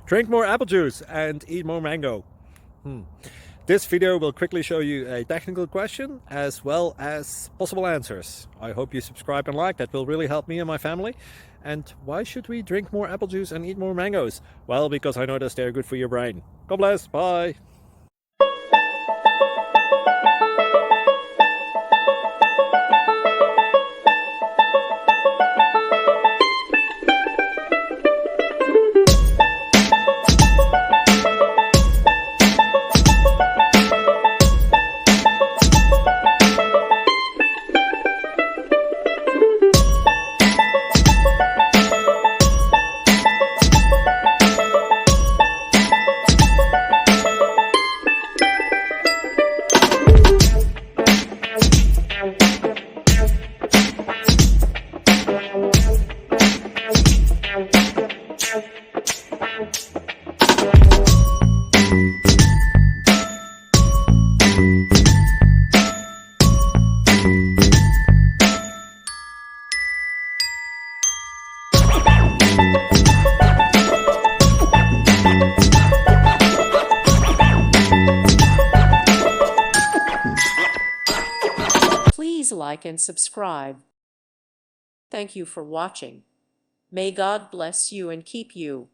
Drink more apple juice and eat more mango. This video will quickly show you a technical question as well as possible answers. I hope you subscribe and like, that will really help me and my family. And why should we drink more apple juice and eat more mangoes? Well, because I noticed they're good for your brain. God bless, bye! Please like and subscribe. Thank you for watching. May God bless you and keep you.